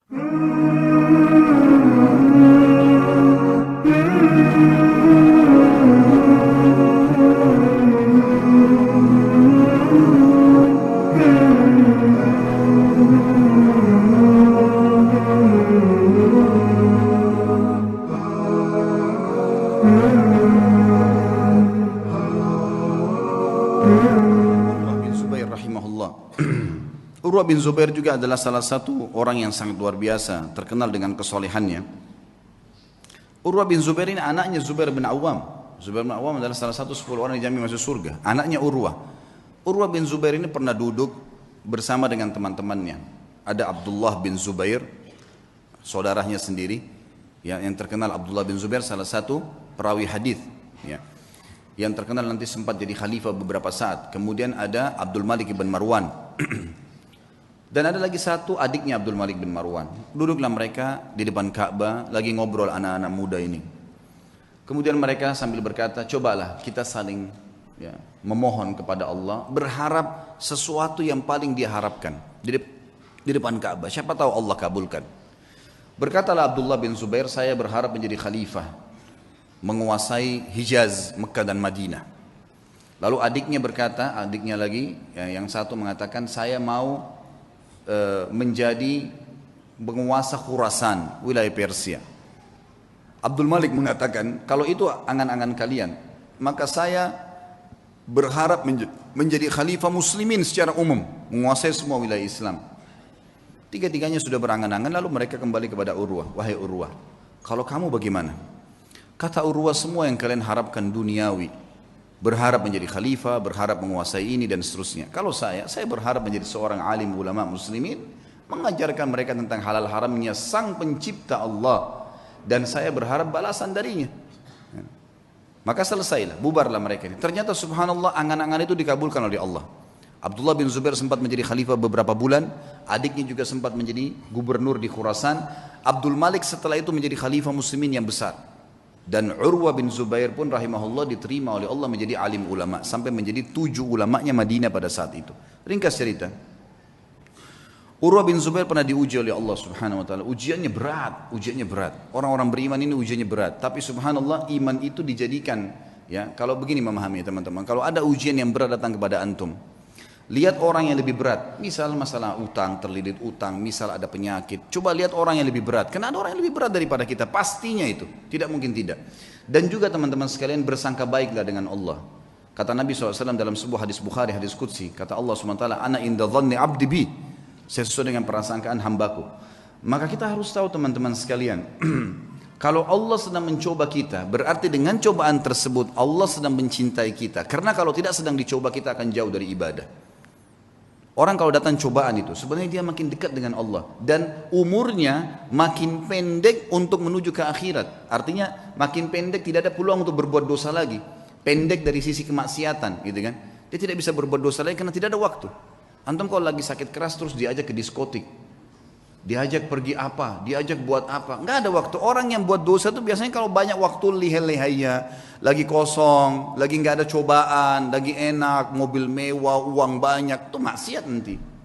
Urwah bin Zubair rahimahullah. Urwah bin Zubair juga adalah salah satu orang yang sangat luar biasa, terkenal dengan kesolehannya. Urwah bin Zubair ini anaknya Zubair bin Awam. Zubair bin Awam adalah salah satu 10 orang yang jamin masuk surga. Anaknya Urwah. Urwah bin Zubair ini pernah duduk bersama dengan teman-temannya. Ada Abdullah bin Zubair, saudaranya sendiri, yang terkenal. Abdullah bin Zubair salah satu perawi hadis, ya, yang terkenal nanti sempat jadi khalifah beberapa saat. Kemudian ada Abdul Malik bin Marwan. Dan ada lagi satu adiknya Abdul Malik bin Marwan. Duduklah mereka di depan Ka'bah lagi ngobrol anak-anak muda ini. Kemudian mereka sambil berkata, cobalah kita saling, ya, memohon kepada Allah, berharap sesuatu yang paling dia harapkan di depan Ka'bah. Siapa tahu Allah kabulkan. Berkatalah Abdullah bin Zubair, saya berharap menjadi khalifah, menguasai Hijaz, Mekah dan Madinah. Lalu adiknya berkata, adiknya lagi, yang satu mengatakan, saya mau menjadi penguasa Khurasan, wilayah Persia. Abdul Malik mengatakan, kalau itu angan-angan kalian, maka saya berharap menjadi khalifah muslimin secara umum, menguasai semua wilayah Islam. Tiga-tiganya sudah berangan-angan, lalu mereka kembali kepada Urwah. Wahai Urwah, kalau kamu bagaimana? Kata Urwah, semua yang kalian harapkan duniawi, berharap menjadi khalifah, berharap menguasai ini dan seterusnya. Kalau saya berharap menjadi seorang alim ulama muslimin, mengajarkan mereka tentang halal haramnya sang pencipta Allah, dan saya berharap balasan darinya. Maka selesailah, bubarlah mereka ini. Ternyata subhanallah, angan-angan itu dikabulkan oleh Allah. Abdullah bin Zubair sempat menjadi khalifah beberapa bulan, adiknya juga sempat menjadi gubernur di Khurasan. Abdul Malik setelah itu menjadi khalifah muslimin yang besar. Dan Urwah bin Zubair pun rahimahullah diterima oleh Allah menjadi alim ulama, sampai menjadi 7 ulamanya Madinah pada saat itu. Ringkas cerita, Urwah bin Zubair pernah diuji oleh Allah subhanahu wa ta'ala. Ujiannya berat. Orang-orang beriman ini ujiannya berat. Tapi subhanallah, iman itu dijadikan, ya, kalau begini memahami teman-teman, kalau ada ujian yang berat datang kepada antum, lihat orang yang lebih berat, misal masalah utang, terlilit utang, misal ada penyakit. Coba lihat orang yang lebih berat, karena ada orang yang lebih berat daripada kita, pastinya itu, tidak mungkin tidak. Dan juga teman-teman sekalian, bersangka baiklah dengan Allah. Kata Nabi SAW dalam sebuah hadis Bukhari, hadis Qudsi, kata Allah SWT, Ana inda dhanni abdi bi, saya sesuai dengan prasangkaan hambaku. Maka kita harus tahu teman-teman sekalian, kalau Allah sedang mencoba kita, berarti dengan cobaan tersebut Allah sedang mencintai kita. Karena kalau tidak sedang dicoba, kita akan jauh dari ibadah. Orang kalau datang cobaan itu, sebenarnya dia makin dekat dengan Allah. Dan umurnya makin pendek untuk menuju ke akhirat. Artinya makin pendek, tidak ada peluang untuk berbuat dosa lagi. Pendek dari sisi kemaksiatan, gitu kan. Dia tidak bisa berbuat dosa lagi karena tidak ada waktu. Antum kalau lagi sakit keras terus diajak ke diskotik, diajak pergi apa, diajak buat apa, nggak ada waktu. Orang yang buat dosa itu biasanya kalau banyak waktu lihai-lihainya, lagi kosong, lagi nggak ada cobaan, lagi enak, mobil mewah, uang banyak, itu maksiat nanti.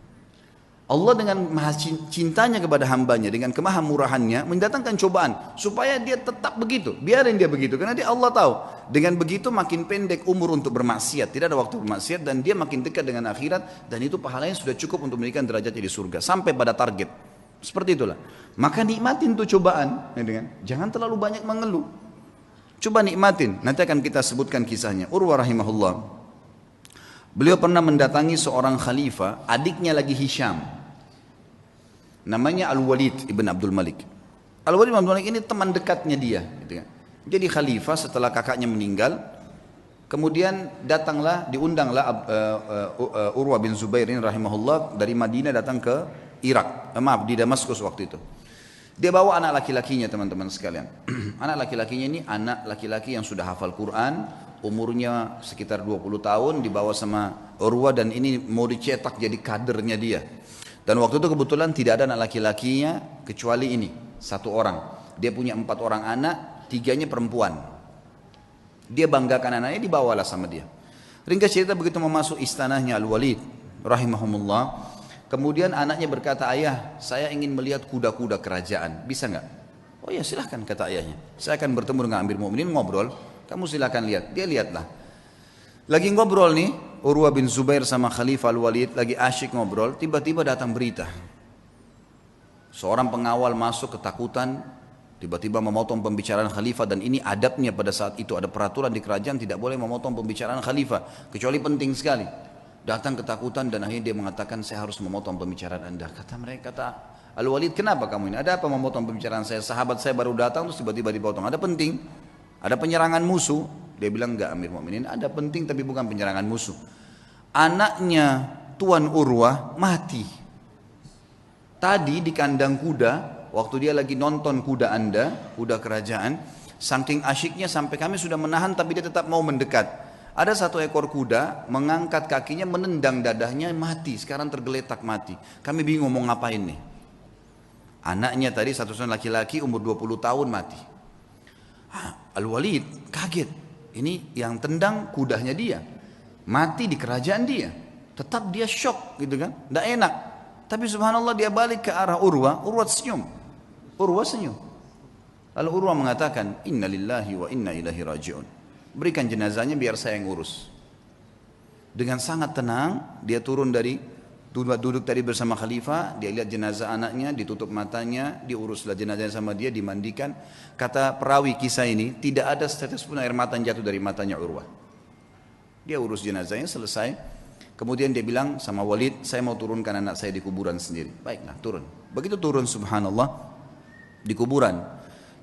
Allah dengan maha cintanya kepada hambanya, dengan kemahamurahannya mendatangkan cobaan supaya dia tetap begitu, biarin dia begitu, karena dia Allah tahu dengan begitu makin pendek umur untuk bermaksiat, tidak ada waktu bermaksiat, dan dia makin dekat dengan akhirat, dan itu pahalanya sudah cukup untuk memberikan derajatnya di surga sampai pada target. Seperti itulah. Maka nikmatin tuh cobaan, ya, jangan terlalu banyak mengeluh. Coba nikmatin. Nanti akan kita sebutkan kisahnya. Urwah rahimahullah, beliau pernah mendatangi seorang khalifah, adiknya lagi Hisham, namanya Al-Walid ibn Abdul Malik. Al-Walid ibn Abdul Malik ini teman dekatnya dia, gitu kan. Jadi khalifah setelah kakaknya meninggal, kemudian diundanglah Urwah bin Zubair ini rahimahullah dari Madinah datang ke Irak, di Damaskus waktu itu. Dia bawa anak laki-lakinya teman-teman sekalian. Anak laki-lakinya ini anak laki-laki yang sudah hafal Quran, umurnya sekitar 20 tahun, dibawa sama Urwah, dan ini mau dicetak jadi kadernya dia. Dan waktu itu kebetulan tidak ada anak laki-lakinya kecuali ini, satu orang. Dia punya 4 orang anak, 3-nya perempuan. Dia banggakan anaknya, dibawalah sama dia. Ringkas cerita, begitu mau masuk istanahnya Al-Walid rahimahumullah, Kemudian anaknya berkata, ayah, saya ingin melihat kuda-kuda kerajaan, bisa nggak? Oh ya silahkan, kata ayahnya. Saya akan bertemu dengan Amir Mu'minin, ngobrol, kamu silahkan lihat. Dia lihatlah. Lagi ngobrol nih, Urwah bin Zubair sama Khalifah Al-Walid lagi asyik ngobrol, tiba-tiba datang berita. Seorang pengawal masuk ketakutan, tiba-tiba memotong pembicaraan khalifah, dan ini adabnya pada saat itu, ada peraturan di kerajaan tidak boleh memotong pembicaraan khalifah, kecuali penting sekali. Datang ketakutan dan akhirnya dia mengatakan, saya harus memotong pembicaraan anda. Kata mereka, kata Al-Walid, kenapa kamu ini? Ada apa memotong pembicaraan saya? Sahabat saya baru datang terus tiba-tiba dipotong. Ada penting? Ada penyerangan musuh? Dia bilang, enggak Amir Mu'minin, ada penting tapi bukan penyerangan musuh. Anaknya Tuan Urwah mati. Tadi di kandang kuda, waktu dia lagi nonton kuda anda, kuda kerajaan, saking asyiknya sampai kami sudah menahan tapi dia tetap mau mendekat. Ada satu ekor kuda mengangkat kakinya, menendang dadahnya, mati. Sekarang tergeletak mati. Kami bingung mau ngapain nih. Anaknya tadi satu-satunya laki-laki umur 20 tahun mati. Al-Walid kaget. Ini yang tendang kudanya dia. Mati di kerajaan dia. Tetap dia shock gitu kan. Tidak enak. Tapi subhanallah dia balik ke arah Urwah. Urwah senyum. Urwah senyum. Lalu Urwah mengatakan, inna lillahi wa inna ilahi raji'un. Berikan jenazahnya biar saya yang urus. Dengan sangat tenang dia turun dari duduk tadi bersama khalifah, dia lihat jenazah anaknya, ditutup matanya, diuruslah jenazahnya sama dia, dimandikan. Kata perawi kisah ini, tidak ada setetes pun air mata yang jatuh dari matanya Urwah. Dia urus jenazahnya selesai. Kemudian dia bilang sama Walid, saya mau turunkan anak saya di kuburan sendiri. Baiklah, turun. Begitu turun subhanallah di kuburan.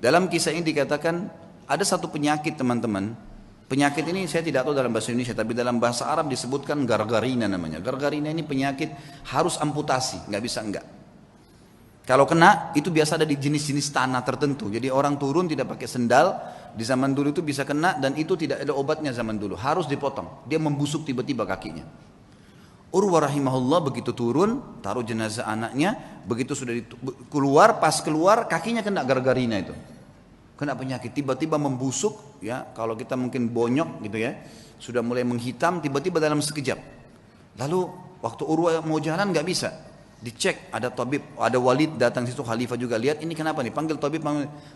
Dalam kisah ini dikatakan ada satu penyakit teman-teman. Penyakit ini saya tidak tahu dalam bahasa Indonesia, tapi dalam bahasa Arab disebutkan gargarina namanya. Gargarina ini penyakit harus amputasi, nggak bisa enggak. Kalau kena itu biasa ada di jenis-jenis tanah tertentu. Jadi orang turun tidak pakai sendal, di zaman dulu itu bisa kena dan itu tidak ada obatnya zaman dulu. Harus dipotong, dia membusuk tiba-tiba kakinya. Urwah rahimahullah begitu turun, taruh jenazah anaknya, begitu sudah keluar, pas keluar kakinya kena gargarina itu. Kena penyakit, tiba-tiba membusuk, ya kalau kita mungkin bonyok gitu ya, sudah mulai menghitam, tiba-tiba dalam sekejap. Lalu waktu Urwah mau jalan nggak bisa, dicek ada tabib, ada Walid datang situ, khalifah juga lihat ini kenapa nih, panggil tabib,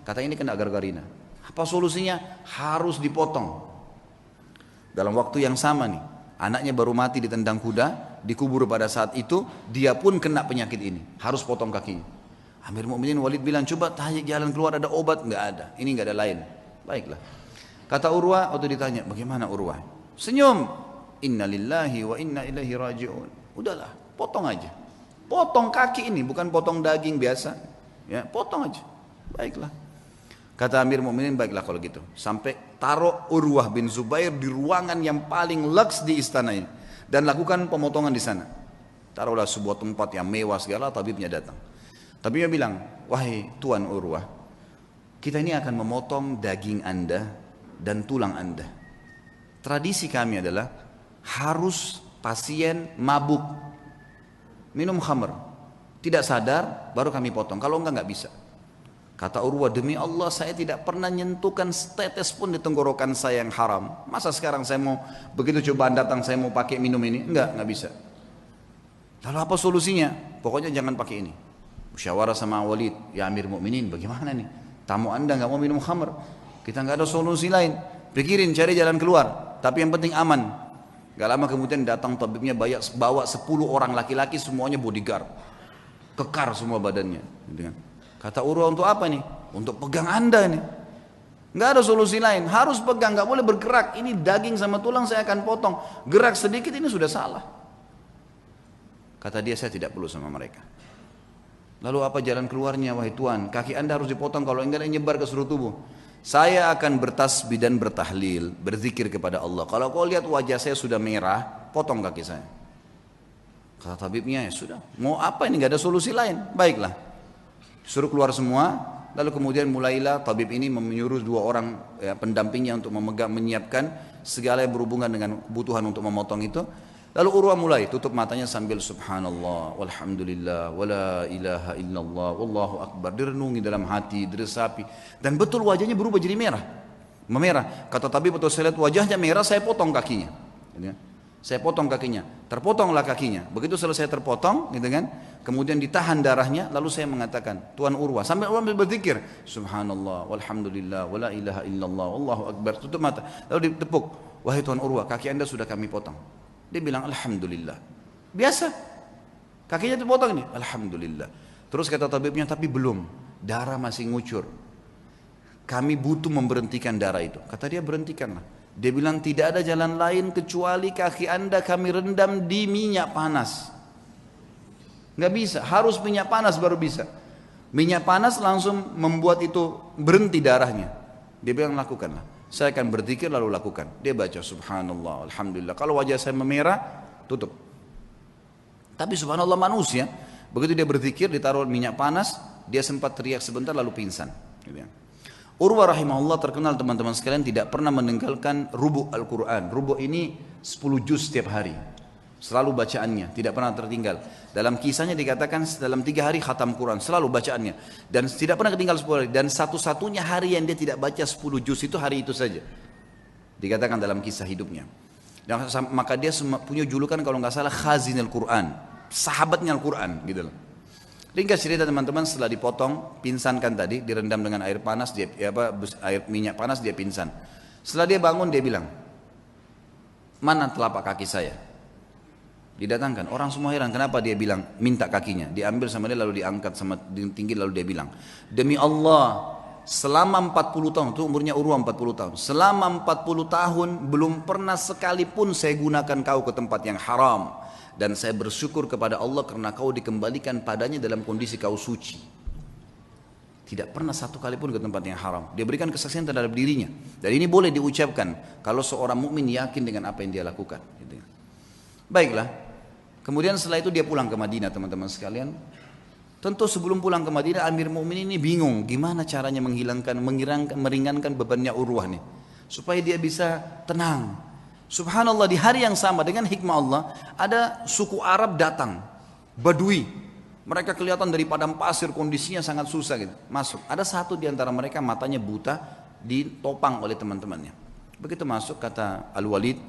kata ini kena gargarina. Apa solusinya? Harus dipotong. Dalam waktu yang sama nih, anaknya baru mati ditendang kuda, dikubur pada saat itu, dia pun kena penyakit ini, harus potong kakinya. Amir Mu'minin Walid bilang, coba tanya jalan keluar ada obat? Nggak ada, ini nggak ada lain. Baiklah. Kata Urwah waktu ditanya, bagaimana Urwah? Senyum. Inna lillahi wa inna ilaihi raji'un. Udahlah, potong aja. Potong kaki ini, bukan potong daging biasa. Ya, potong aja. Baiklah. Kata Amir Mu'minin, baiklah kalau gitu. Sampai taruh Urwah bin Zubair di ruangan yang paling leks di istana ini. Dan lakukan pemotongan di sana. Taruhlah sebuah tempat yang mewah segala, tabibnya datang. Tapi dia bilang, wahai Tuan Urwah, kita ini akan memotong daging anda dan tulang anda. Tradisi kami adalah harus pasien mabuk, minum khamr, tidak sadar, baru kami potong. Kalau enggak bisa. Kata Urwah, demi Allah saya tidak pernah nyentuhkan setetes pun di tenggorokan saya yang haram. Masa sekarang saya mau, begitu cobaan datang saya mau pakai minum ini? Enggak bisa. Lalu apa solusinya? Pokoknya jangan pakai ini. Musyawarah sama Walid, ya Amir Mu'minin bagaimana nih, tamu anda nggak mau minum khamr, kita nggak ada solusi lain, pikirin cari jalan keluar, tapi yang penting aman. Gak lama kemudian datang tabibnya bawa 10 orang laki-laki semuanya bodyguard, kekar semua badannya gitu kan. Kata Urwah, untuk apa nih? Untuk pegang anda nih, nggak ada solusi lain, harus pegang, nggak boleh bergerak, ini daging sama tulang saya akan potong, gerak sedikit ini sudah salah. Kata dia, saya tidak perlu sama mereka. Lalu apa jalan keluarnya, wahai Tuan? Kaki anda harus dipotong, kalau enggak nyebar ke seluruh tubuh. Saya akan bertasbih dan bertahlil, berzikir kepada Allah. Kalau kau lihat wajah saya sudah merah, potong kaki saya. Kata tabibnya, ya sudah, mau apa ini, enggak ada solusi lain. Baiklah, suruh keluar semua. Lalu kemudian mulailah tabib ini menyuruh 2 orang ya, pendampingnya untuk menyiapkan segala yang berhubungan dengan kebutuhan untuk memotong itu. Lalu Urwah mulai tutup matanya sambil subhanallah, walhamdulillah, wala ilaha illallah, wallahu akbar. Direnungi dalam hati, diresapi. Dan betul wajahnya berubah jadi merah. Memerah. Kata tabib, betul saya lihat wajahnya merah, saya potong kakinya. Saya potong kakinya, terpotonglah kakinya. Begitu selesai terpotong, gitu kan? Kemudian ditahan darahnya, lalu saya mengatakan, Tuan Urwah, sampai Urwah berzikir, Subhanallah, walhamdulillah, wala ilaha illallah, Allahu Akbar, tutup mata, lalu ditepuk, wahai Tuan Urwah, kaki anda sudah kami potong. Dia bilang, Alhamdulillah. Biasa, kakinya dipotong nih, Alhamdulillah. Terus kata tabibnya, tapi belum, darah masih ngucur. Kami butuh memberhentikan darah itu. Kata dia, berhentikanlah. Dia bilang tidak ada jalan lain kecuali kaki anda kami rendam di minyak panas. Nggak bisa, harus minyak panas baru bisa. Minyak panas langsung membuat itu berhenti darahnya. Dia bilang lakukanlah. Saya akan berzikir lalu lakukan. Dia baca subhanallah, alhamdulillah. Kalau wajah saya memerah, tutup. Tapi subhanallah manusia, begitu dia berzikir ditaruh minyak panas, dia sempat teriak sebentar lalu pingsan. Urwah rahimahullah terkenal teman-teman sekalian tidak pernah meninggalkan rubu' Al-Quran. Rubu' ini 10 juz setiap hari. Selalu bacaannya, tidak pernah tertinggal. Dalam kisahnya dikatakan dalam 3 hari khatam Quran, selalu bacaannya. Dan tidak pernah ketinggal 10 hari. Dan satu-satunya hari yang dia tidak baca 10 juz itu hari itu saja. Dikatakan dalam kisah hidupnya. Dan maka dia punya julukan kalau nggak salah Khazinul Quran. Sahabatnya Al-Quran gitu loh. Ringkas cerita teman-teman, setelah dipotong, pinsankan tadi, direndam dengan air panas, air minyak panas, dia pingsan. Setelah dia bangun, dia bilang, mana telapak kaki saya? Didatangkan, orang semua heran, kenapa dia bilang, minta kakinya. Diambil sama dia, lalu diangkat sama tinggi, lalu dia bilang, demi Allah, selama 40 tahun, itu umurnya Urwah 40 tahun, selama 40 tahun, belum pernah sekalipun saya gunakan kau ke tempat yang haram. Dan saya bersyukur kepada Allah karena kau dikembalikan padanya dalam kondisi kau suci. Tidak pernah satu kali pun ke tempat yang haram. Dia berikan kesaksian terhadap dirinya. Dan ini boleh diucapkan kalau seorang mukmin yakin dengan apa yang dia lakukan. Baiklah. Kemudian setelah itu dia pulang ke Madinah teman-teman sekalian. Tentu sebelum pulang ke Madinah Amir Mu'minin ini bingung gimana caranya meringankan bebannya Urwah nih. Supaya dia bisa tenang. Subhanallah di hari yang sama dengan hikmah Allah ada suku Arab datang, Badui. Mereka kelihatan dari padang pasir kondisinya sangat susah gitu. Masuk. Ada satu di antara mereka matanya buta ditopang oleh teman-temannya. Begitu masuk kata Al-Walid,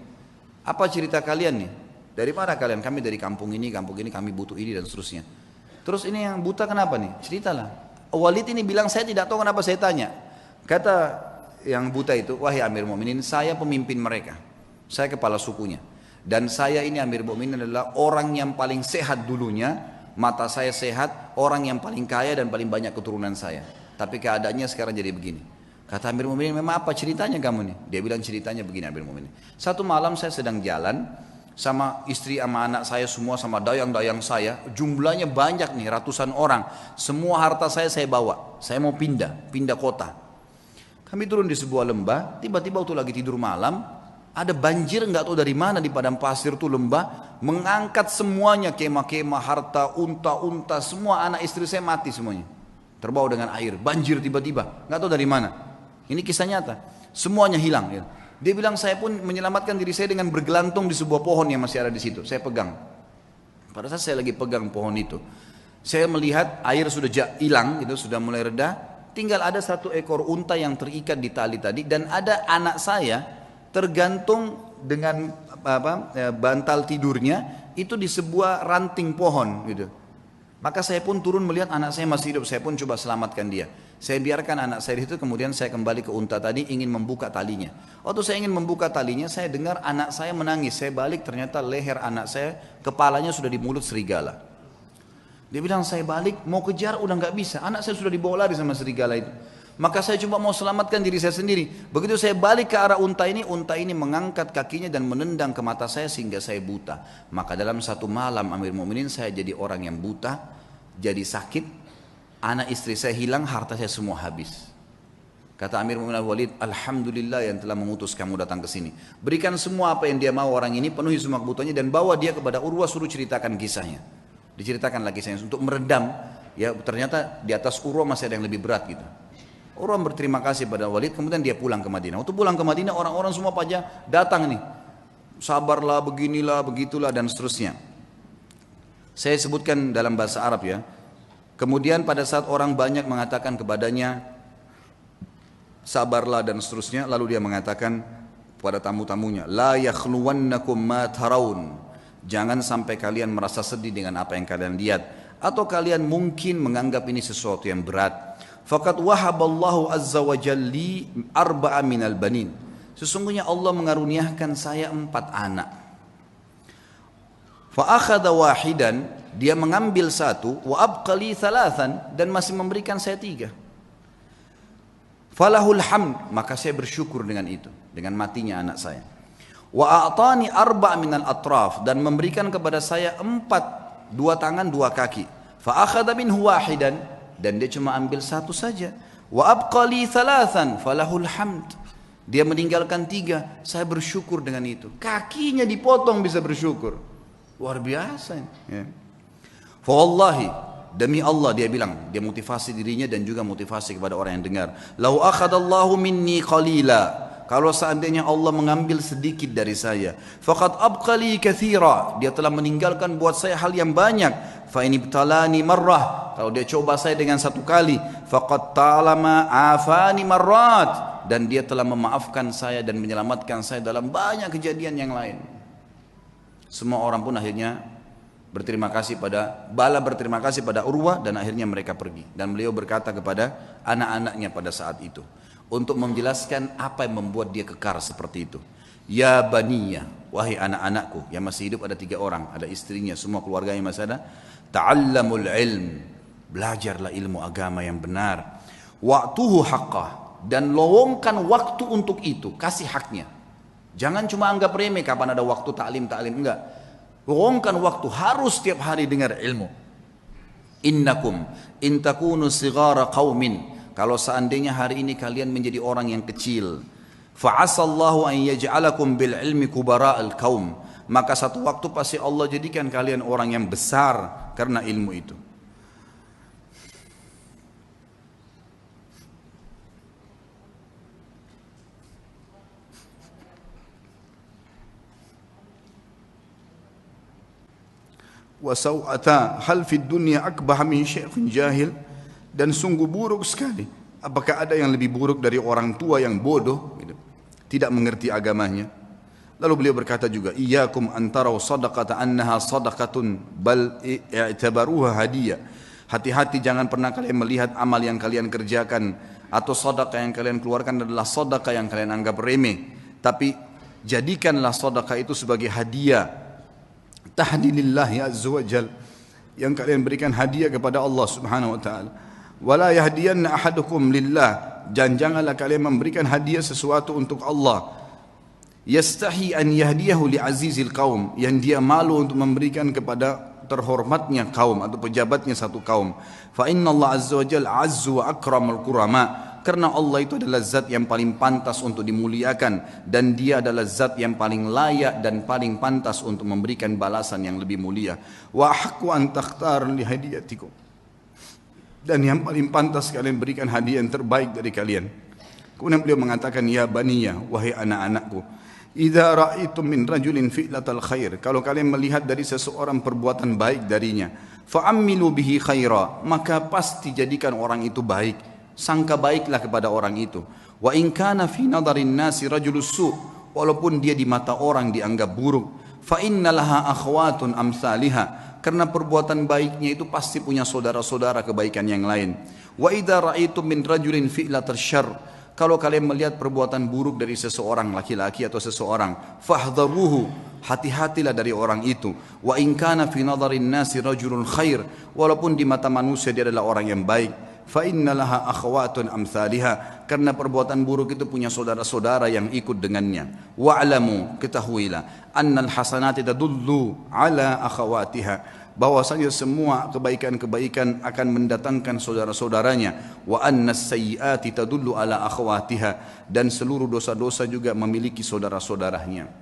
apa cerita kalian nih? Dari mana kalian? Kami dari kampung ini kami butuh ini dan seterusnya. Terus ini yang buta kenapa nih? Ceritalah. Walid ini bilang saya tidak tahu kenapa saya tanya. Kata yang buta itu, wahai Amir Mu'minin, saya pemimpin mereka. Saya kepala sukunya. Dan saya ini Amir Mu'minin adalah orang yang paling sehat dulunya. Mata saya sehat, orang yang paling kaya dan paling banyak keturunan saya. Tapi keadaannya sekarang jadi begini. Kata Amir Mu'minin, memang apa ceritanya kamu nih? Dia bilang ceritanya begini Amir Mu'minin. Satu malam saya sedang jalan sama istri sama anak saya semua sama dayang-dayang saya. Jumlahnya banyak nih, ratusan orang. Semua harta saya bawa. Saya mau pindah kota. Kami turun di sebuah lembah, tiba-tiba waktu lagi tidur malam, ada banjir nggak tahu dari mana di padang pasir tuh lembah mengangkat semuanya kemah-kemah harta unta-unta semua anak istri saya mati semuanya terbawa dengan air banjir tiba-tiba nggak tahu dari mana ini kisah nyata semuanya hilang ya. Dia bilang saya pun menyelamatkan diri saya dengan bergelantung di sebuah pohon yang masih ada di situ saya pegang pada saat saya lagi pegang pohon itu saya melihat air sudah hilang gitu sudah mulai reda tinggal ada satu ekor unta yang terikat di tali tadi dan ada anak saya tergantung dengan bantal tidurnya itu di sebuah ranting pohon gitu. Maka saya pun turun melihat anak saya masih hidup, saya pun coba selamatkan dia. Saya biarkan anak saya itu kemudian saya kembali ke unta tadi ingin membuka talinya. Waktu saya ingin membuka talinya saya dengar anak saya menangis. Saya balik ternyata leher anak saya kepalanya sudah di mulut serigala. Dia bilang saya balik mau kejar udah nggak bisa. Anak saya sudah dibawa lari sama serigala itu. Maka saya cuma mau selamatkan diri saya sendiri. Begitu saya balik ke arah unta ini mengangkat kakinya dan menendang ke mata saya sehingga saya buta. Maka dalam satu malam Amir Mu'minin saya jadi orang yang buta, jadi sakit, anak istri saya hilang, harta saya semua habis. Kata Amir Mu'minin Al-Walid, Alhamdulillah yang telah mengutus kamu datang ke sini. Berikan semua apa yang dia mau orang ini, penuhi semua kebutuhannya dan bawa dia kepada Urwah suruh ceritakan kisahnya. Diceritakan lagi kisahnya untuk meredam. Ya ternyata di atas Urwah masih ada yang lebih berat gitu. Urwah berterima kasih pada Walid, kemudian dia pulang ke Madinah. Waktu pulang ke Madinah, orang-orang semua pada datang nih. Sabarlah, beginilah, begitulah, dan seterusnya. Saya sebutkan dalam bahasa Arab ya. Kemudian pada saat orang banyak mengatakan kepadanya, sabarlah dan seterusnya, lalu dia mengatakan, kepada tamu-tamunya, la yakhluwannakum ma tarawun, jangan sampai kalian merasa sedih dengan apa yang kalian lihat, atau kalian mungkin menganggap ini sesuatu yang berat. Faqad wahaballahu azza wa jalli arba'a minal banin, sesungguhnya Allah mengaruniakan saya 4 anak. Fa akhadha wahidan, dia mengambil 1, wa abqali 3, dan masih memberikan saya 3. Falahul hamd, maka saya bersyukur dengan itu, dengan matinya anak saya. Wa a'tani 4 minal atraf, dan memberikan kepada saya 4, 2 tangan 2 kaki. Fa akhadha minhu wahidan, dan dia cuma ambil 1 saja. Wa abqali 3, falahul hamd, dia meninggalkan 3, saya bersyukur dengan itu. Kakinya dipotong bisa bersyukur, luar biasa ya. Fa wallahi, demi Allah, dia bilang, dia motivasi dirinya dan juga motivasi kepada orang yang dengar. Lau akhadallahu minni qalila, kalau seandainya Allah mengambil sedikit dari saya, faqad abqali katsira, dia telah meninggalkan buat saya hal yang banyak. Fa in ibtalani marrah, kalau dia coba saya dengan 1 kali, faqad talama afani marrat, dan dia telah memaafkan saya dan menyelamatkan saya dalam banyak kejadian yang lain. Semua orang pun akhirnya berterima kasih pada Urwah, dan akhirnya mereka pergi. Dan beliau berkata kepada anak-anaknya pada saat itu untuk menjelaskan apa yang membuat dia kekar seperti itu. Ya baniya, wahai anak-anakku, yang masih hidup ada 3 orang, ada istrinya, semua keluarganya masih ada. Ta'allamul ilm, belajarlah ilmu agama yang benar. Wa'tuhu haqqah, dan lowongkan waktu untuk itu, kasih haknya. Jangan cuma anggap remeh kapan ada waktu ta'lim, enggak. Luangkan waktu, harus setiap hari dengar ilmu. Innakum in takunu sighara qaumin, kalau seandainya hari ini kalian menjadi orang yang kecil, fa'asallahu an yaj'alakum bil ilmi kubara'al qaum, maka satu waktu pasti Allah jadikan kalian orang yang besar karena ilmu itu. Wasau'ata hal fid dunya akbah min syaikhun jahil, dan sungguh buruk sekali, apakah ada yang lebih buruk dari orang tua yang bodoh gitu, tidak mengerti agamanya. Lalu beliau berkata juga, iyyakum antaraw sadaqata annaha sadaqatun bal i'tabaruha hadiyah, hati-hati jangan pernah kalian melihat amal yang kalian kerjakan atau sedekah yang kalian keluarkan adalah sedekah yang kalian anggap remeh, tapi jadikanlah sedekah itu sebagai hadiah, tahdilillahi azza wa jal, yang kalian berikan hadiah kepada Allah subhanahu wa ta'ala. Wala yahdiyanna ahadukum lillah, dan janganlah kalian memberikan hadiah sesuatu untuk Allah. Yastahi an yahdiyahu li azizil qaum, yang dia malu untuk memberikan kepada terhormatnya kaum atau pejabatnya satu kaum. Fa inna Allah azza wa jal azzu wa akramul kurama, karena Allah itu adalah zat yang paling pantas untuk dimuliakan, dan dia adalah zat yang paling layak dan paling pantas untuk memberikan balasan yang lebih mulia. Wa haqqu an takhtar li hadiyatikum, dan yang paling pantas kalian berikan hadiah yang terbaik dari kalian. Kemudian beliau mengatakan, ya baniya, wahai anak-anakku, idza ra'aitum min rajulin fi'latal khair, kalau kalian melihat dari seseorang perbuatan baik darinya, fa'ammilu bihi khaira, maka pasti jadikan orang itu baik, sangka baiklah kepada orang itu. Wa in kana fi nadarin nasi rajulus su', walaupun dia di mata orang dianggap buruk, fa innalaha akhwatun amsalihha, karena perbuatan baiknya itu pasti punya saudara-saudara kebaikan yang lain. Wa idza ra'aitum min rajulin fi'latal syarr, kalau kalian melihat perbuatan buruk dari seseorang, laki-laki atau seseorang, fahdharuhu, hati-hatilah dari orang itu. Wa in kana fi nadarin nasi rajulun khair, walaupun di mata manusia dia adalah orang yang baik. Fa innalaha akhwatun amsalihha, karena perbuatan buruk itu punya saudara-saudara yang ikut dengannya. Wa'lamu, ketahuilah, annal hasanati tadullu ala akhawatiha, bahwasanya semua kebaikan-kebaikan akan mendatangkan saudara-saudaranya. Wa annas sayyiati tadullu ala akhawatiha, dan seluruh dosa-dosa juga memiliki saudara-saudaranya.